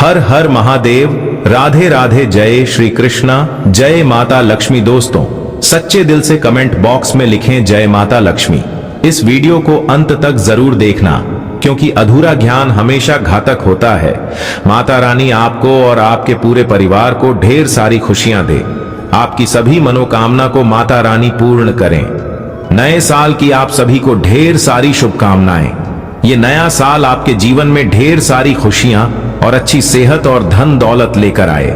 हर हर महादेव, राधे राधे, जय श्री कृष्णा, जय माता लक्ष्मी। दोस्तों, सच्चे दिल से कमेंट बॉक्स में लिखें जय माता लक्ष्मी। इस वीडियो को अंत तक जरूर देखना, क्योंकि अधूरा ज्ञान हमेशा घातक होता है। माता रानी आपको और आपके पूरे परिवार को ढेर सारी खुशियां दे। आपकी सभी मनोकामना को माता रानी पूर्ण करें। नए साल की आप सभी को ढेर सारी शुभकामनाएं। ये नया साल आपके जीवन में ढेर सारी खुशियां और अच्छी सेहत और धन दौलत लेकर आए।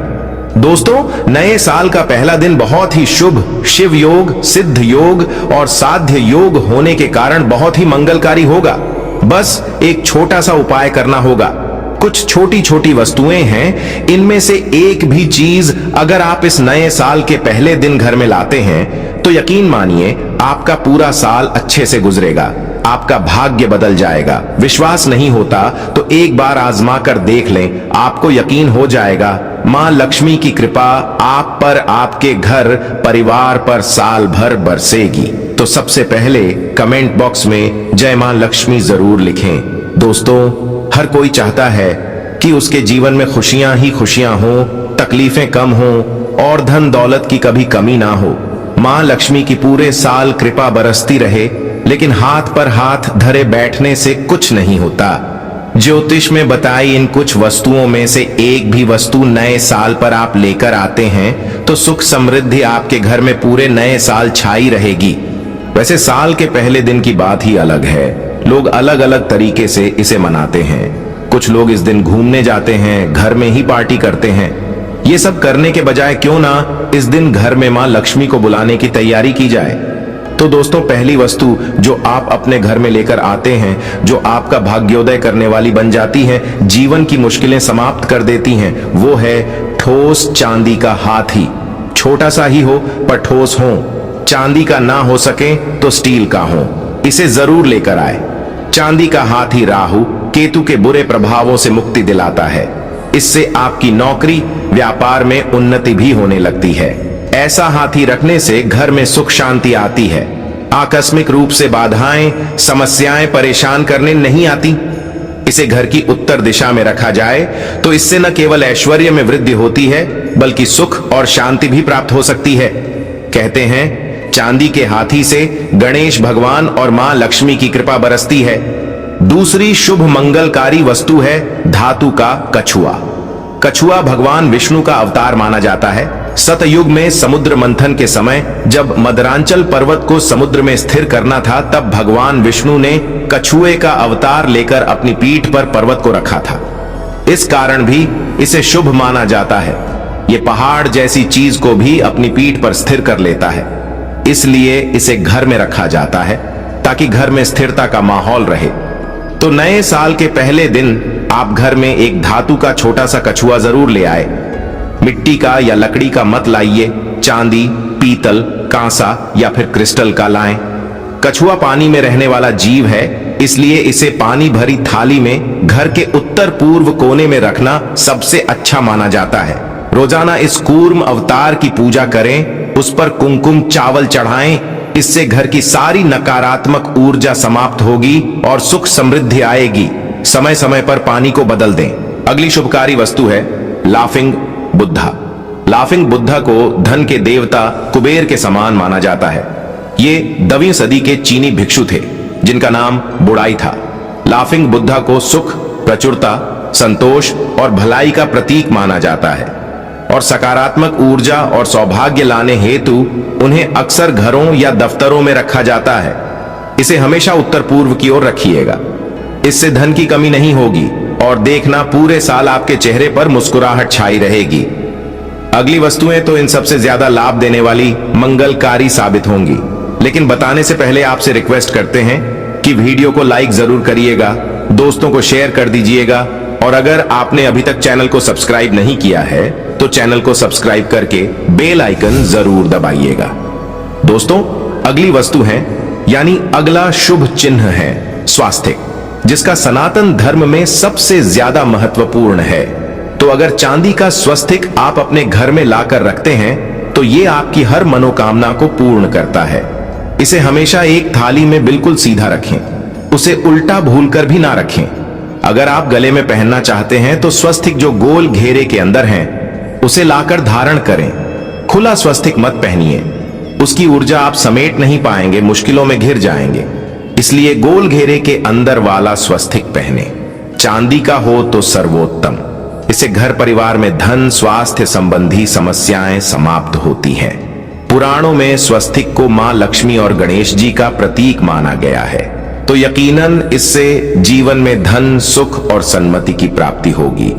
दोस्तों, नए साल का पहला दिन बहुत ही शुभ, शिव योग, सिद्ध योग और साध्य योग होने के कारण बहुत ही मंगलकारी होगा। बस एक छोटा सा उपाय करना होगा। कुछ छोटी छोटी वस्तुएं हैं, इनमें से एक भी चीज अगर आप इस नए साल के पहले दिन घर में लाते हैं तो यकीन मानिए आपका पूरा साल अच्छे से गुजरेगा, आपका भाग्य बदल जाएगा। विश्वास नहीं होता तो एक बार आजमा कर देख लें, आपको यकीन हो जाएगा मां लक्ष्मी की कृपा आप पर, आपके घर परिवार पर साल भर बरसेगी। तो सबसे पहले कमेंट बॉक्स में जय मां लक्ष्मी जरूर लिखें। दोस्तों, हर कोई चाहता है कि उसके जीवन में खुशियां ही खुशियां हो, तकलीफें कम हो और धन दौलत की कभी कमी ना हो। मां लक्ष्मी की पूरे साल कृपा बरसती रहे, लेकिन हाथ पर हाथ धरे बैठने से कुछ नहीं होता। ज्योतिष में बताई इन कुछ वस्तुओं में से एक भी वस्तु नए साल पर आप लेकर आते हैं तो सुख समृद्धि आपके घर में पूरे नए साल छाई रहेगी। वैसे साल के पहले दिन की बात ही अलग है। लोग अलग अलग तरीके से इसे मनाते हैं। कुछ लोग इस दिन घूमने जाते हैं, घर में ही पार्टी करते हैं। ये सब करने के बजाय क्यों ना इस दिन घर में मां लक्ष्मी को बुलाने की तैयारी की जाए। तो दोस्तों, पहली वस्तु जो आप अपने घर में लेकर आते हैं, जो आपका भाग्योदय करने वाली बन जाती है, जीवन की मुश्किलें समाप्त कर देती हैं, वो है ठोस चांदी का हाथी। छोटा सा ही हो पर ठोस हो। चांदी का ना हो सके तो स्टील का हो, इसे जरूर लेकर आए। चांदी का हाथी राहु केतु के बुरे प्रभावों से मुक्ति दिलाता है। इससे आपकी नौकरी व्यापार में उन्नति भी होने लगती है। ऐसा हाथी रखने से घर में सुख शांति आती है। आकस्मिक रूप से बाधाएं, समस्याएं परेशान करने नहीं आती। इसे घर की उत्तर दिशा में रखा जाए तो इससे न केवल ऐश्वर्य में वृद्धि होती है, बल्कि सुख और शांति भी प्राप्त हो सकती है। कहते हैं चांदी के हाथी से गणेश भगवान और मां लक्ष्मी की कृपा बरसती है। दूसरी शुभ मंगलकारी वस्तु है धातु का कछुआ। कछुआ भगवान विष्णु का अवतार माना जाता है। सतयुग में समुद्र मंथन के समय जब मदरांचल पर्वत को समुद्र में स्थिर करना था, तब भगवान विष्णु ने कछुए का अवतार लेकर अपनी पीठ पर पर्वत को रखा था। इस कारण भी इसे शुभ माना जाता है। ये पहाड़ जैसी चीज को भी अपनी पीठ पर स्थिर कर लेता है, इसलिए इसे घर में रखा जाता है ताकि घर में स्थिरता का माहौल रहे। तो नए साल के पहले दिन आप घर में एक धातु का छोटा सा कछुआ जरूर ले आए। मिट्टी का या लकड़ी का मत लाइए, चांदी, पीतल, कांसा या फिर क्रिस्टल का लाएं। कछुआ पानी में रहने वाला जीव है, इसलिए इसे पानी भरी थाली में घर के उत्तर पूर्व कोने में रखना सबसे अच्छा माना जाता है। रोजाना इस कूर्म अवतार की पूजा करें, उस पर कुमकुम चावल चढ़ाएं। इससे घर की सारी नकारात्मक ऊर्जा समाप्त होगी और सुख समृद्धि आएगी। समय समय पर पानी को बदल दें। अगली शुभकारी वस्तु है लाफिंग बुद्धा। लाफिंग बुद्धा को धन के देवता कुबेर के समान माना जाता है। ये 10वीं सदी के चीनी भिक्षु थे जिनका नाम बुड़ाई था। लाफिंग बुद्धा को सुख, प्रचुरता, संतोष और भलाई का प्रतीक माना जाता है और सकारात्मक ऊर्जा और सौभाग्य लाने हेतु उन्हें अक्सर घरों या दफ्तरों में रखा जाता है। इसे हमेशा उत्तर पूर्व की ओर रखिएगा। इससे धन की कमी नहीं होगी और देखना पूरे साल आपके चेहरे पर मुस्कुराहट छाई रहेगी। अगली वस्तुएं तो इन सबसे ज्यादा लाभ देने वाली, मंगलकारी साबित होंगी, लेकिन बताने से पहले आपसे रिक्वेस्ट करते हैं कि वीडियो को लाइक जरूर करिएगा, दोस्तों को शेयर कर दीजिएगा और अगर आपने अभी तक चैनल को सब्सक्राइब नहीं किया है तो चैनल को सब्सक्राइब करके बेल आइकन जरूर दबाइएगा। दोस्तों, अगली वस्तु है यानी अगला शुभ चिन्ह है स्वास्तिक, जिसका सनातन धर्म में सबसे ज्यादा महत्वपूर्ण है। तो अगर चांदी का स्वस्तिक आप अपने घर में लाकर रखते हैं तो ये आपकी हर मनोकामना को पूर्ण करता है। इसे हमेशा एक थाली में बिल्कुल सीधा रखें, उसे उल्टा भूलकर भी ना रखें। अगर आप गले में पहनना चाहते हैं तो स्वस्तिक जो गोल घेरे के अंदर हैं, उसे लाकर धारण करें। खुला स्वस्तिक मत पहनिए, उसकी ऊर्जा आप समेट नहीं पाएंगे, मुश्किलों में घिर जाएंगे। इसलिए गोल घेरे के अंदर वाला स्वस्तिक पहने। चांदी का हो तो सर्वोत्तम। इससे घर परिवार में धन स्वास्थ्य संबंधी समस्याएं समाप्त होती हैं। पुराणों में स्वस्तिक को मां लक्ष्मी और गणेश जी का प्रतीक माना गया है, तो यकीनन इससे जीवन में धन सुख और सन्मति की प्राप्ति होगी।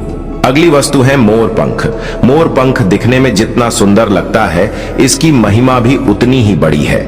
अगली वस्तु है मोरपंख। मोरपंख दिखने में जितना सुंदर लगता है, इसकी महिमा भी उतनी ही बड़ी है।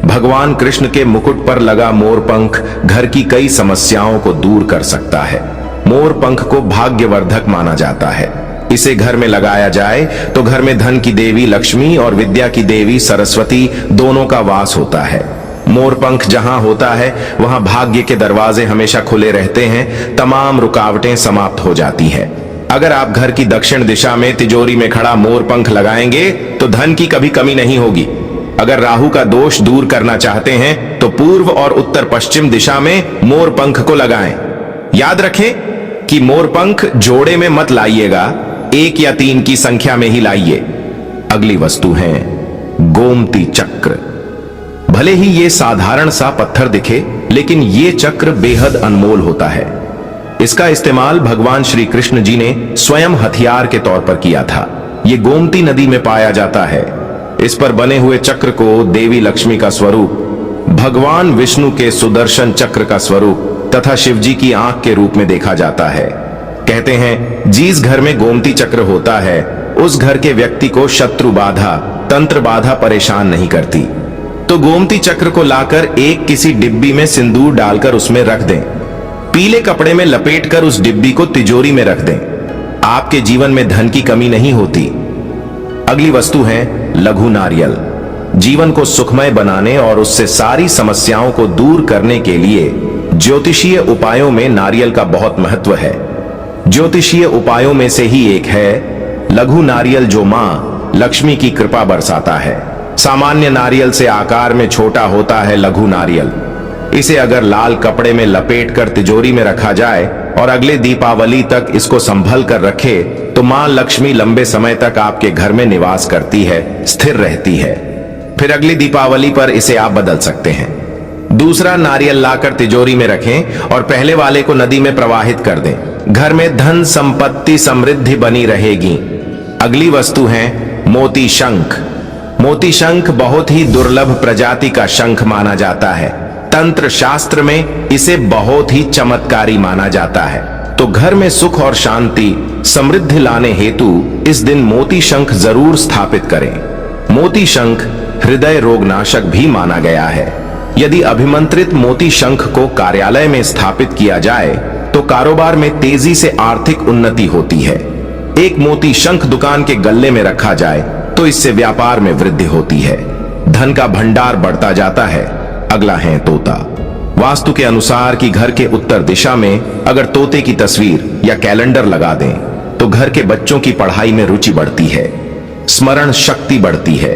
भगवान कृष्ण के मुकुट पर लगा मोरपंख घर की कई समस्याओं को दूर कर सकता है। मोरपंख को भाग्यवर्धक माना जाता है। इसे घर में लगाया जाए तो घर में धन की देवी लक्ष्मी और विद्या की देवी सरस्वती दोनों का वास होता है। मोरपंख जहां होता है वहां भाग्य के दरवाजे हमेशा खुले रहते हैं, तमाम रुकावटें समाप्त हो जाती है। अगर आप घर की दक्षिण दिशा में तिजोरी में खड़ा मोरपंख लगाएंगे तो धन की कभी कमी नहीं होगी। अगर राहु का दोष दूर करना चाहते हैं तो पूर्व और उत्तर पश्चिम दिशा में मोरपंख को लगाएं। याद रखें कि मोरपंख जोड़े में मत लाइएगा, 1 या 3 की संख्या में ही लाइए। अगली वस्तु है गोमती चक्र। भले ही ये साधारण सा पत्थर दिखे, लेकिन ये चक्र बेहद अनमोल होता है। इसका इस्तेमाल भगवान श्री कृष्ण जी ने स्वयं हथियार के तौर पर किया था। ये गोमती नदी में पाया जाता है। इस पर बने हुए चक्र को देवी लक्ष्मी का स्वरूप, भगवान विष्णु के सुदर्शन चक्र का स्वरूप तथा शिवजी की आंख के रूप में देखा जाता है। कहते हैं जिस घर में गोमती चक्र होता है उस घर के व्यक्ति को शत्रु बाधा तंत्र बाधा परेशान नहीं करती। तो गोमती चक्र को लाकर एक किसी डिब्बी में सिंदूर डालकर उसमें रख दें। पीले कपड़े में लपेटकर उस डिब्बी को तिजोरी में रख दें। आपके जीवन में धन की कमी नहीं होती। अगली वस्तु है लघु नारियल। जीवन को सुखमय बनाने और उससे सारी समस्याओं को दूर करने के लिए ज्योतिषीय उपायों में नारियल का बहुत महत्व है। ज्योतिषीय उपायों में से ही एक है लघु नारियल, जो मां लक्ष्मी की कृपा बरसाता है। सामान्य नारियल से आकार में छोटा होता है लघु नारियल। इसे अगर लाल कपड़े में लपेटकर तिजोरी में रखा जाए और अगले दीपावली तक इसको संभल कर रखे तो मां लक्ष्मी लंबे समय तक आपके घर में निवास करती है, स्थिर रहती है। फिर अगली दीपावली पर इसे आप बदल सकते हैं। दूसरा नारियल लाकर तिजोरी में रखें और पहले वाले को नदी में प्रवाहित कर दें। घर में धन संपत्ति समृद्धि बनी रहेगी। अगली वस्तु है मोती शंख। मोती शंख बहुत ही दुर्लभ प्रजाति का शंख माना जाता है। तंत्र शास्त्र में इसे बहुत ही चमत्कारी माना जाता है। तो घर में सुख और शांति समृद्धि लाने हेतु इस दिन मोती शंख जरूर स्थापित करें। मोती शंख हृदय रोगनाशक भी माना गया है। यदि अभिमंत्रित मोती शंख को कार्यालय में स्थापित किया जाए तो कारोबार में तेजी से आर्थिक उन्नति होती है। एक मोती शंख दुकान के गल्ले में रखा जाए तो इससे व्यापार में वृद्धि होती है, धन का भंडार बढ़ता जाता है। अगला है तोता। वास्तु के अनुसार कि घर के उत्तर दिशा में अगर तोते की तस्वीर या कैलेंडर लगा दें तो घर के बच्चों की पढ़ाई में रुचि बढ़ती है, स्मरण शक्ति बढ़ती है।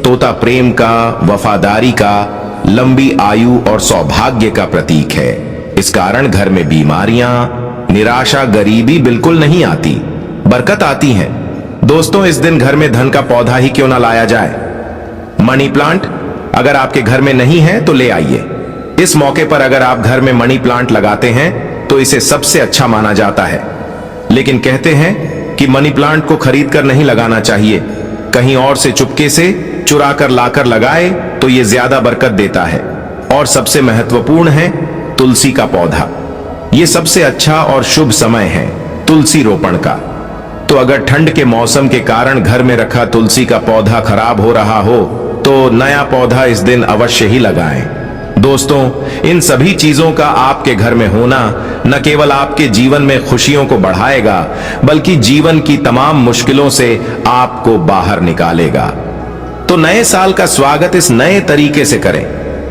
तोता प्रेम का, वफादारी का, लंबी आयु और सौभाग्य का प्रतीक है। इस कारण घर में बीमारियां, निराशा, गरीबी बिल्कुल नहीं आती, बरकत आती है। दोस्तों, इस दिन घर में धन का पौधा ही क्यों ना लाया जाए। मनी प्लांट अगर आपके घर में नहीं है तो ले आइए। इस मौके पर अगर आप घर में मनी प्लांट लगाते हैं तो इसे सबसे अच्छा माना जाता है। लेकिन कहते हैं कि मनी प्लांट को खरीद कर नहीं लगाना चाहिए, कहीं और से चुपके से चुरा कर लाकर लगाए तो यह ज्यादा बरकत देता है। और सबसे महत्वपूर्ण है तुलसी का पौधा। यह सबसे अच्छा और शुभ समय है तुलसी रोपण का। तो अगर ठंड के मौसम के कारण घर में रखा तुलसी का पौधा खराब हो रहा हो तो नया पौधा इस दिन अवश्य ही लगाएं। दोस्तों, इन सभी चीजों का आपके घर में होना न केवल आपके जीवन में खुशियों को बढ़ाएगा बल्कि जीवन की तमाम मुश्किलों से आपको बाहर निकालेगा। तो नए साल का स्वागत इस नए तरीके से करें।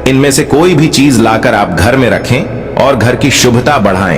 इनमें से कोई भी चीज लाकर आप घर में रखें और घर की शुभता बढ़ाएं।